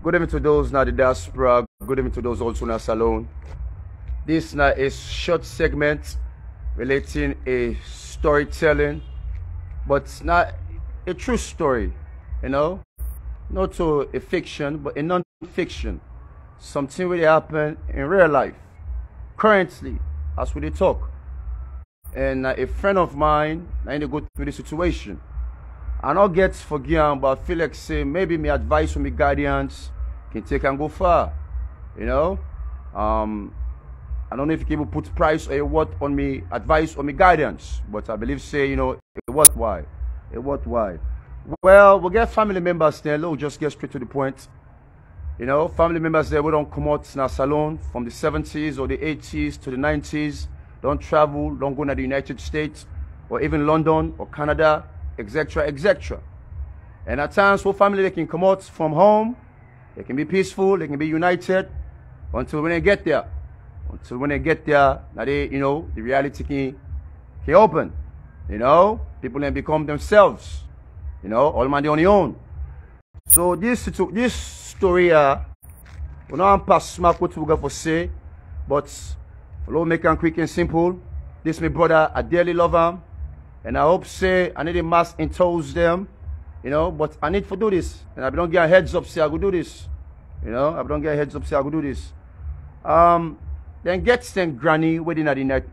Good evening to those now the diaspora. Good evening to those also in our salon. This now is short segment relating a storytelling, but it's not a true story, not to a fiction, but a non-fiction. Something really happened in real life, currently, as we talk. And a friend of mine, I need to go through the situation. I not get forgiven, but I feel like say maybe my advice from my guardians can take and go far. I don't know if you can put price or a word on me advice or me guidance, but I believe say it worthwhile. It worthwhile. Well, we get family members there. We'll just get straight to the point. Family members there we don't come out in our salon from the 70s or the 80s to the 90s. Don't travel, don't go to the United States or even London or Canada, etc., etc. And at times, for family, they can come out from home, they can be peaceful, they can be united until when they get there. Until when they get there, now they, the reality can open. People then become themselves. All man on their own. So this story, we don't pass smack what we got for say, but follow make it quick and simple. This my brother, I dearly love him. And I hope say I need a mass intoes them, but I need to do this. And I don't get a heads up say I go do this. I don't get a heads up say I go do this. Then get them granny within the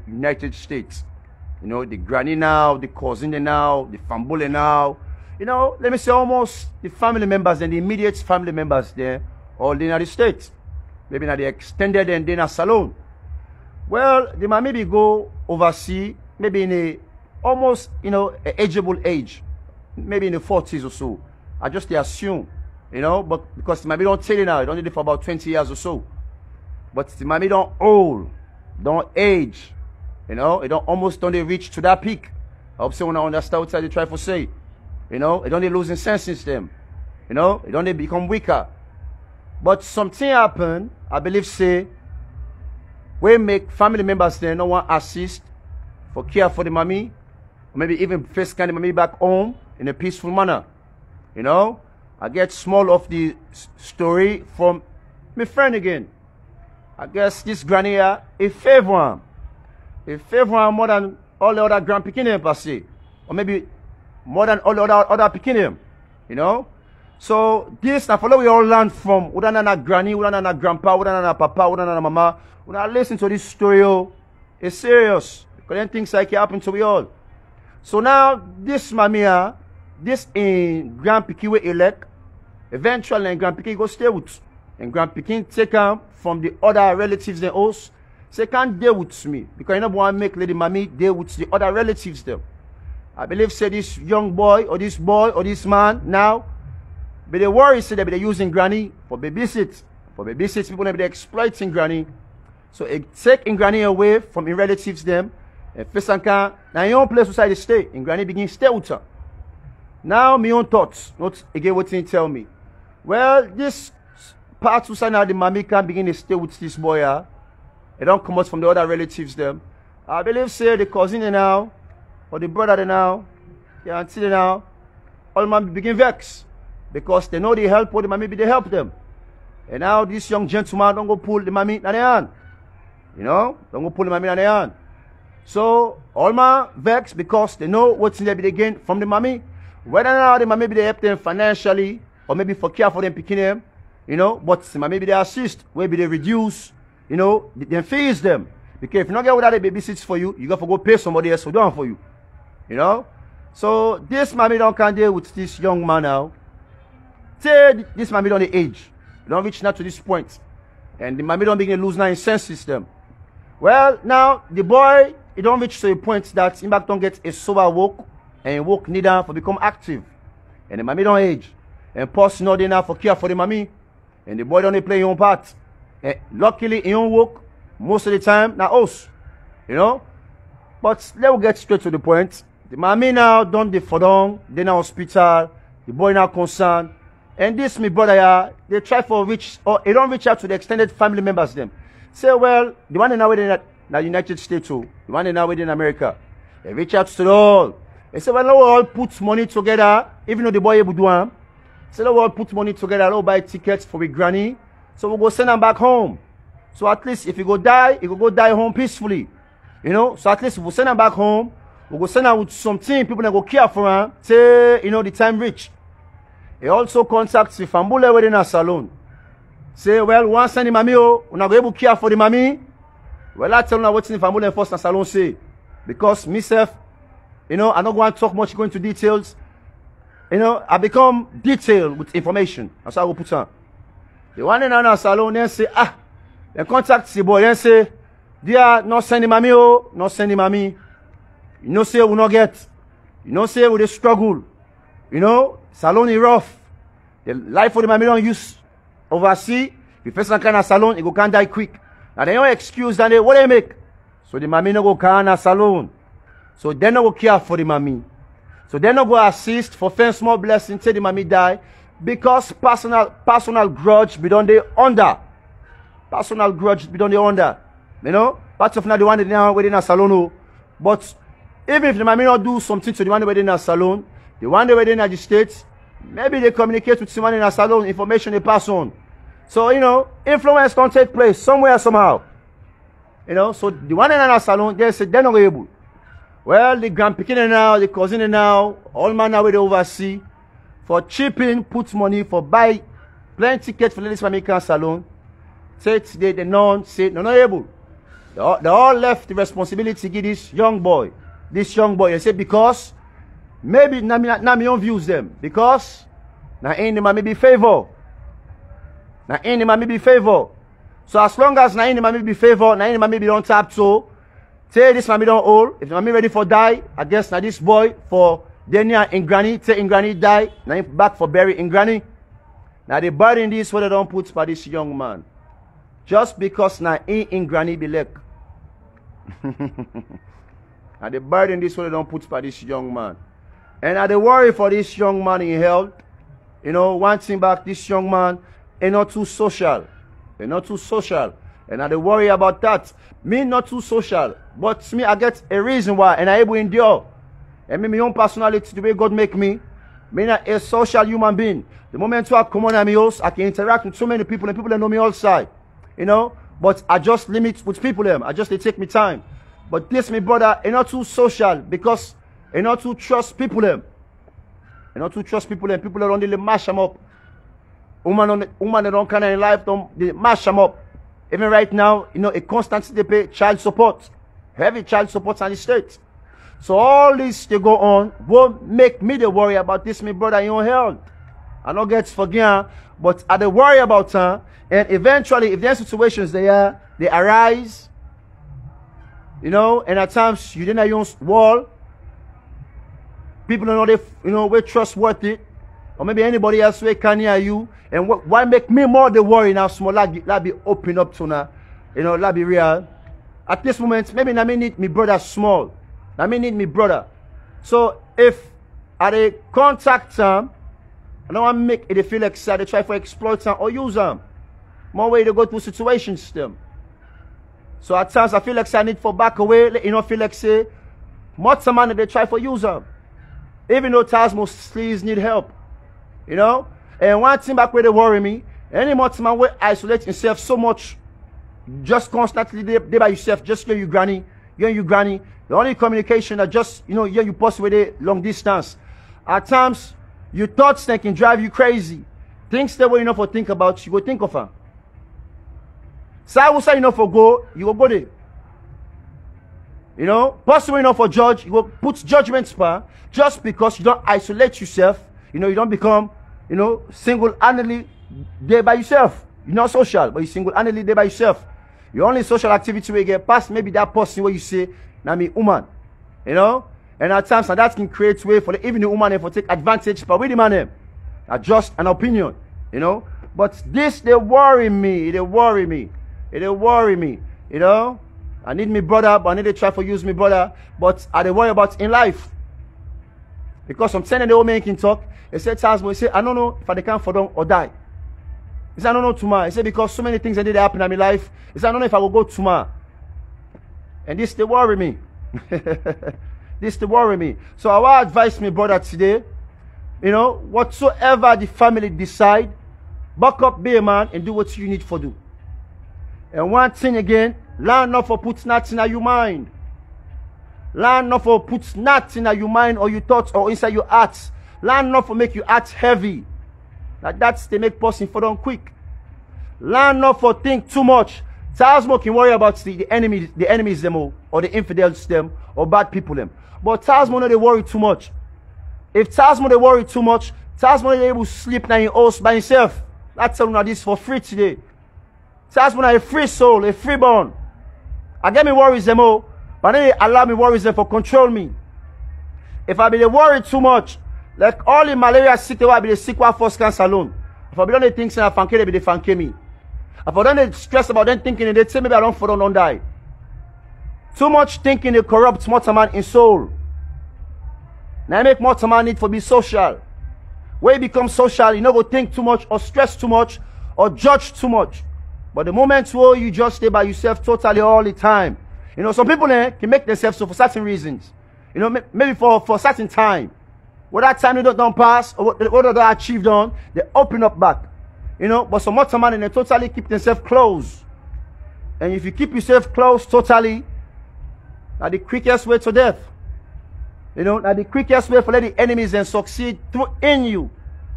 United States. The granny now, the cousin now, the family now. Let me say almost the family members and the immediate family members there, all in the United States. Maybe not the extended and then a salon. Well, they might maybe go overseas, maybe in a almost, ageable age, maybe in the 40s or so. I just assume, but because they might be don't tell you now, it only live for about 20 years or so. But they might be don't old, don't age, it don't reach to that peak. I hope someone understand what I try to say. It don't losing sense in them. It don't become weaker. But something happen, I believe say, we make family members there no one assist for care for the mommy, or maybe even first kind of mommy back home in a peaceful manner. I get small of the story from my friend again. I guess this granny here, a favor him. A favor him more than all the other grandpicking per se. Or maybe more than all the other picking him. So this now follow we all learn from Udana granny, Udana grandpa, Udana papa, Udana mama. When I listen to this story, it's serious. Because then things like it happen to we all. So now this mamia, this in grandpiki we elect, eventually and grandpiki go stay with. And grandpiki take him from the other relatives they host. Say can't deal with me. Because you don't want to make lady mommy deal with the other relatives them. I believe say this young boy or this man now, but they worry say that they're using granny for babysit. For babysit, people be exploiting granny. So it taking granny away from your relatives them. And first and can now your own place beside the stay. And granny begin stay with her. Now my own thoughts, not again what he tell me. Well, this part who now the mommy can begin to stay with this boy. They don't come out from the other relatives them. I believe say the cousin they now, or the brother they now, the auntie they now, all man begin vex. Because they know they help or the mommy they help them. And now this young gentleman don't go pull the mommy in the hand. Don't go pull the mommy in the hand. So all man vex because they know what's in there be gain from the mommy. Whether or not the mommy they help them financially or maybe for care for them picking them, but the mommy they assist, maybe they reduce, they fees them. Because if you not get without the babysits for you, you got to go pay somebody else to do it for you. So this mommy don't can deal with this young man now. Say this mommy don't the age. You don't reach now to this point. And the mommy don't begin to lose now in sense system. Well, now the boy, he don't reach to a point that he back don't get a sober walk and walk neither for become active. And the mommy don't age. And post not there now for care for the mommy. And the boy don't play his own part. And luckily he don't walk most of the time now us. But let's get straight to the point. The mommy now done the fodong, they now hospital, the boy now concerned. And this my brother here, they try for reach or they don't reach out to the extended family members them. Say, well, the one in now within the United States too, the one in now within America. They reach out to the all. They say, well, now we all put money together, even though the boy able to do them. Say the world put money together, we'll buy tickets for we granny. So we'll go send them back home. So at least if you go die, you go die home peacefully. You know, so at least we'll send them back home. We'll go send them with something, people that go care for them. Say, you know, the time reach. He also contacts the Fambule within a salon. Say, well, once send the mommy, we're not able to care for the mommy. Well, I tell you what's in the Fambule first and salon say. Because myself, you know, I don't want to talk much, go into details. You know, I become detailed with information. That's how I will put on. The one in a salon, then say, they contact the boy, then say, dear, not send the mommy, not send the mommy. You know, say, we not get. You know, say, we struggle. You know, salon is rough. The life for the mommy don't use overseas. If you face some kind of salon, you can't die quick. Now, they don't excuse that, what they make? So the mommy no go can a salon. So they no go care for the mommy. So they no go assist for first small blessing till the mommy die. Because personal grudge be done the under. Personal grudge be done the under. You know? Part of now the one that now within a salon. But even if the mommy not do something to the one within a salon, the one that within the States, maybe they communicate with someone in a salon, information they pass on. So, you know, influence don't take place somewhere, somehow. You know, so the one in a salon, they say they're not able. Well, the grandpicking now, the cousin now, all man now with the overseas, for chipping, put money for buy plenty tickets for ladies American salon. Say today they non say no not able. They all left the responsibility to give this young boy. They say because maybe now me don't views them. Because now ain't the man be favor. Now ain't the man be favor. So as long as now ain't the man be favor, now ain't the man be don't tap so. Say this mommy don't old. If the mommy ready for die, I guess now this boy for Denia in granny, say in granny die, now back for bury in granny. Now they burying this what they don't put for this young man. Just because now in granny be lek. Now they burying this what they don't put for this young man. And I they worry for this young man in health. You know, one thing back, this young man ain't not too social. They're not too social. And I they worry about that. Me not too social. But me, I get a reason why. And I able endure. And me, my own personality, the way God make me. Me not a social human being. The moment I come on at my house, I can interact with so many people. And people that know me outside. You know. But I just limit with people them. I just they take me time. But this, my brother, ain't not too social. Because ain't not too trust people them. Ain't not too trust people them. People that don't really mash them up. Woman that don't kind of in life, they mash them up. Even right now, you know, it constantly they pay child support. Heavy child support on the state. So all this they go on won't make me the worry about this, my brother, in your health. I don't get forgiven, but I they worry about her. And eventually, if there are situations they arise, you know, and at times you didn't use wall, people don't know they, you know, we're trustworthy, or maybe anybody else we can hear you. And why make me more the worry now? Small, that be open up to now, you know, that be real. At this moment, maybe I may need me brother small. I may need me brother. So if I contact them, I don't want to make it feel like they try to exploit them or use them. More way to go through situations them. So at times I feel like I need for back away, you know, feel like say, much man they try for use them. Even though times most sleeves need help. You know? And one thing back where they worry me, any more man will isolate himself so much, just constantly there by yourself, just you granny, you and your granny. The only communication that just, you know, you possibly with long distance. At times, your thoughts that can drive you crazy. Things that way enough for think about, you go think of her. So I will say enough for go, you will go there. You know, possibly enough for judge, you will put judgments par just because you don't isolate yourself. You know, you don't become, you know, single-handedly there by yourself. You're not social, but you're single-handedly there by yourself. Your only social activity where you get past maybe that person where you say, now me woman. You know? And at times that can create way for even the woman for take advantage but with the man. Just an opinion. You know? But this they worry me. They worry me. They worry me. You know? I need me brother, but I need to try to use me brother. But I they worry about in life. Because I'm telling the old man can talk. He said, Charles, he said, I don't know if I can for them or die. He said, I don't know tomorrow. He said, because so many things that did happen in my life. He said, I don't know if I will go tomorrow. And this they worry me. This they worry me. So I will advise me brother today. you know, whatsoever the family decide, back up, be a man, and do what you need for do. And one thing again, learn not for put nothing in your mind. Learn not for put nothing in your mind or your thoughts or inside your heart. Learn not for make your heart heavy. Like that's they make person for done quick. Learn not for think too much. Tasmo can worry about the enemies them or the infidels them or bad people them. But Tasmo no they worry too much. If Tasmo they worry too much, Tasmo they able to sleep now in house by himself. That's how this for free today. Tasmo a free soul, a free born. I get me worries them all, but then they allow me worries them for control me. If I be the worry too much, like all the malaria sick, they will be the sick one first cancer alone. If I be done the things and I fanke, they be the fanke me. If I don't stress about them thinking, they say maybe I don't fall down, don't die. Too much thinking they corrupt mortal man in soul. Now I make mortal man need for be social. When you become social, you don't go think too much or stress too much or judge too much. But the moment where you just stay by yourself totally all the time. You know, some people can make themselves so for certain reasons. You know, maybe for a certain time. What that time they don't pass or what they achieved on, they open up back. You know, but some other man they totally keep themselves closed. And if you keep yourself closed totally, that's the quickest way to death. You know, that's the quickest way for let the enemies and succeed through in you,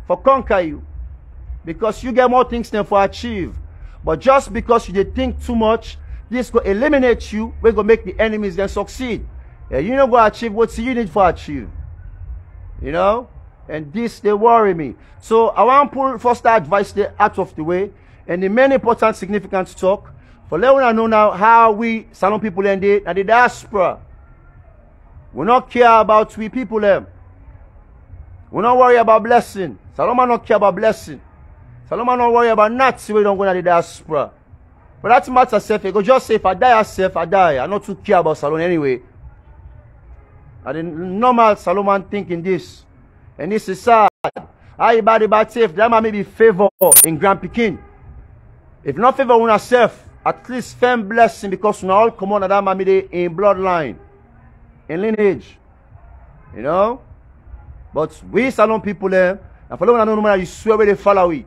for conquer you. Because you get more things than for achieve. But just because you think too much, this will eliminate you, we're going to make the enemies then succeed. And you don't go achieve what you need for achieve. You know? And this, they worry me. So I want to pull first advice there out of the way. And the main important significant talk. For let us know now how we Salon people and the diaspora. We not care about we people them. We not worry about blessing. Salomon not care about blessing. Salomon not worry about nothing we don't go to the diaspora. But that matter self, you go just say if I die yourself, I die. I not too care about Salomon anyway. And the normal Solomon thinking this. And this is sad. I bad safe, that might be favor in Grand Pekin. If not favor on yourself, at least firm blessing because we all come on that might be in bloodline, in lineage. You know? But we Salon people there, and for long I don't know you swear where they follow we.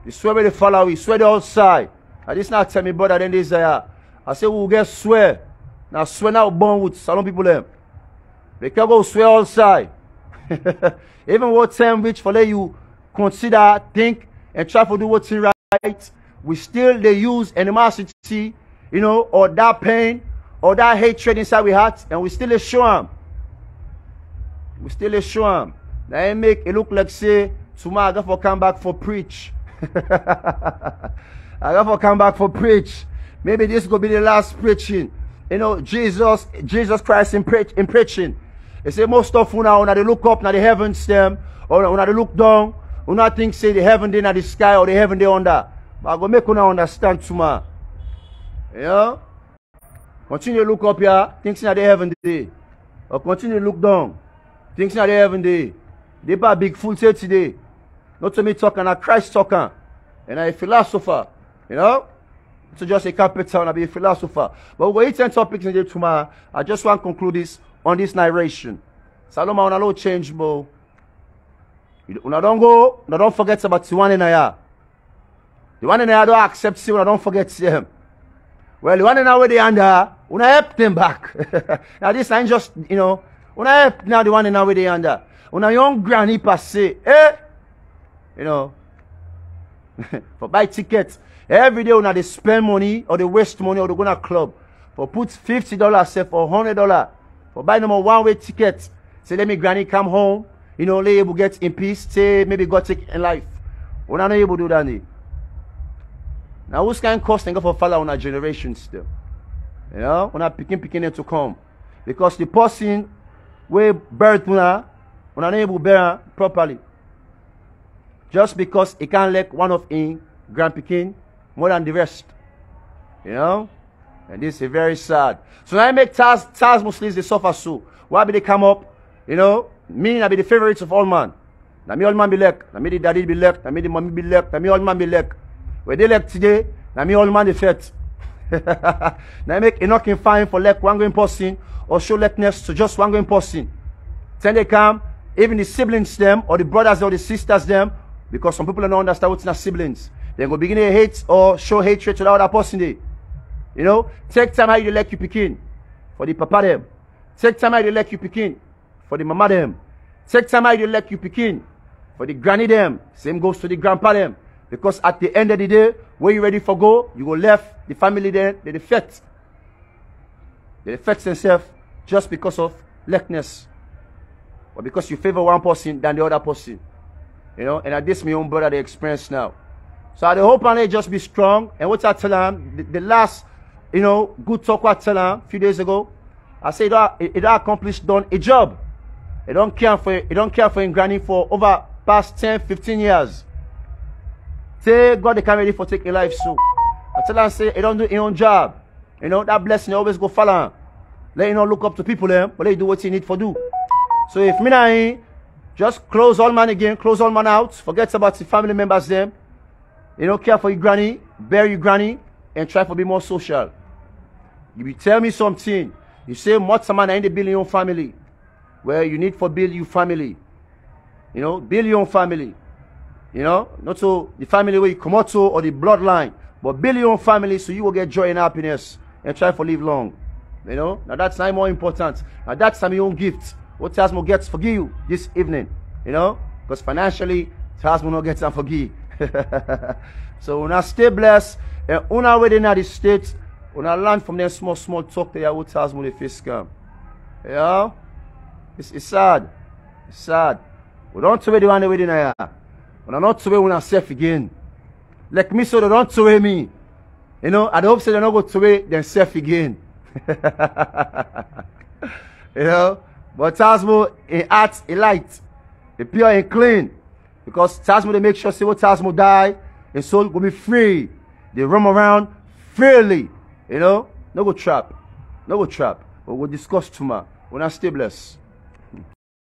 You swear where they follow we, swear the outside. I just not tell me brother then this I say we'll get swear. Now swear now born with Salon people there. They can go swear outside. Even what time which for let you consider, think, and try to do what's right, we still they use animosity, you know, or that pain, or that hatred inside we heart, and we still show them. We still show them. Now it make it look like say tomorrow I got to come back for preach. I got to come back for preach. Maybe this will be the last preaching. You know, Jesus Christ in preaching. They say most of now when they look up now the heavens them, or when they look down, when I think say the heaven they in the sky or the heaven they under. But I go make you understand tomorrow. You know? Continue to look up here, things in the heaven day. Or continue to look down, things in the heaven day. They buy big fool say today. Not to me talking, a Christ talking. And I'm a philosopher. You know? So just a carpenter and I be a philosopher. But we're 10 topics in there tomorrow. I just want to conclude this on this narration. Saloma on a low change, bro. When I don't go, don't forget about the one in a The one in a don't accept you, don't forget him. Well, the one in a where they under, when I help them back. Now this ain't just, you know, when I help now the one in a where they under. When a young granny pass say, you know, for buy tickets. Every day when they spend money or they waste money or they go to a club for put $50 say for $100 for buy number one-way ticket. Say let me granny come home, you know, lay able get in peace, say maybe God take in life. We're not able to do that. Now who's kind of cost and go for follow on our generation still? You know, when I picking to come. Because the person we birth when I'm able to bear properly. Just because he can't let one of in Grand Pekin more than the rest. You know? And this is very sad. So now I make Taz Muslims they suffer so. Why be they come up? You know? Me I be the favorites of all man. Now me all man be left. Now me the daddy be left. Now me the mommy be left. Now me all man be left. Where they left today, now me all man the fet. Now I make enough in fine for left one going person or show likeness to just one going person. Then they come, even the siblings them, or the brothers or the sisters them, because some people don't understand what's not siblings. They go begin to hate or show hatred to the other person there. You know, take time how you like you picking for the papa them. Take time how you like you picking for the mama them. Take time how you like you picking for the granny them. Same goes to the grandpa them. Because at the end of the day, when you ready for go, you go left the family there, they defect. They defect themselves just because of lackness. Or because you favor one person than the other person. You know, and at this my own brother they experience now. So I hope and they just be strong. And what I tell them, the last, you know, good talk I tell them a few days ago, I say it accomplished done a job. It don't care for him granny for over past 10, 15 years. Say God they can ready for taking life soon. I tell them say it don't do his own job. You know, that blessing always go follow him. Let you not look up to people them, but they do what you need for do. So if me and just close all man again, close all man out, forget about the family members them. You know, care for your granny, bury your granny, and try to be more social. You will tell me something. You say much man in the build your own family. Where you need for build your family. You know, build your own family. You know, not so the family where you come out to or the bloodline, but build your own family so you will get joy and happiness and try to live long. You know, now that's not more important. Now that's some your own gift. What Tasmo gets forgive you this evening. You know, because financially Tasmo not get some forgive. So when I stay blessed and when I within the States, when I learn from them small talk there what Tasmo the face come. Yeah, it's sad. It's sad. We don't tell the one within here. When I not to when I self again. Like me so they don't to me. You know, I hope so they don't go to themselves again. You know, but Tasmo in art, in light, the pure and clean. Because Tasmo they make sure say what Tasmo die, and soul will be free. They roam around freely. You know, no go trap. No go trap. But we'll discuss tomorrow. When I stay blessed.